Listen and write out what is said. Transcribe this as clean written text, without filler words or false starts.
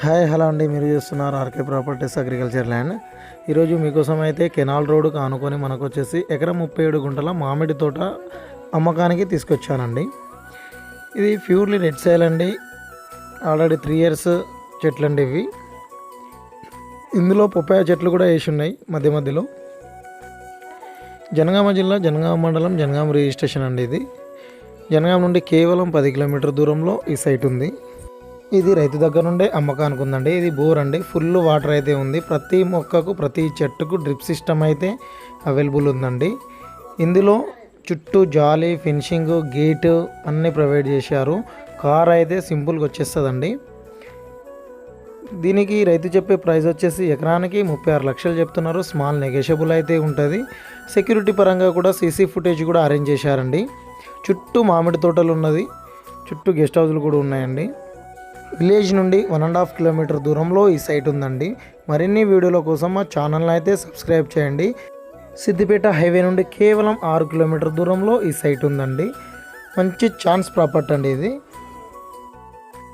Hi hello అండి, మీరు చూస్తున్నారు ఆర్కే ప్రాపర్టీస్ అగ్రికల్చర్ ల్యాండ్. ఈరోజు మీకోసం అయితే కెనాల్ రోడ్డుకు ఆనుకొని మనకు వచ్చేసి ఎకరం 37 గుంటల మామిడి తోట అమ్మకానికి తీసుకొచ్చానండి. ఇది ప్యూర్లీ రెడ్ సైల్ అండి. ఆల్రెడీ 3 ఇయర్స్ చెట్లు అండి ఇవి. ఇందులో పొప్పాయ చెట్లు కూడా వేసి ఉన్నాయి మధ్య మధ్యలో. జనగామ జిల్లా, జనగామ మండలం, జనగామ రిజిస్ట్రేషన్ అండి ఇది. జనగామ నుండి కేవలం 10 కిలోమీటర్ దూరంలో ఈ సైట్ ఉంది. ఇది రైతు దగ్గర నుండే అమ్మకానికి ఉందండి. ఇది బోర్ అండి, ఫుల్ వాటర్ అయితే ఉంది. ప్రతి మొక్కకు ప్రతి చెట్టుకు డ్రిప్ సిస్టమ్ అయితే అవైలబుల్ ఉందండి. ఇందులో చుట్టూ జాలీ, ఫినిషింగ్, గేట్ అన్నీ ప్రొవైడ్ చేశారు. కార్ అయితే సింపుల్గా వచ్చేస్తుందండి. దీనికి రైతు చెప్పే ప్రైస్ వచ్చేసి ఎకరానికి 36 లక్షలు చెప్తున్నారు. స్మాల్ నెగోషియబుల్ అయితే ఉంటుంది. సెక్యూరిటీ పరంగా కూడా సీసీ ఫుటేజ్ కూడా అరేంజ్ చేశారండి. చుట్టూ మామిడి తోటలు ఉన్నది, చుట్టూ గెస్ట్ హౌస్లు కూడా ఉన్నాయండి. విలేజ్ నుండి 1.5 కిలోమీటర్ దూరంలో ఈ సైట్ ఉందండి. మరిన్ని వీడియోల కోసం మా ఛానల్ని అయితే సబ్స్క్రైబ్ చేయండి. సిద్దిపేట హైవే నుండి కేవలం 6 కిలోమీటర్ దూరంలో ఈ సైట్ ఉందండి. మంచి ఛాన్స్ ప్రాపర్టీ అండి ఇది.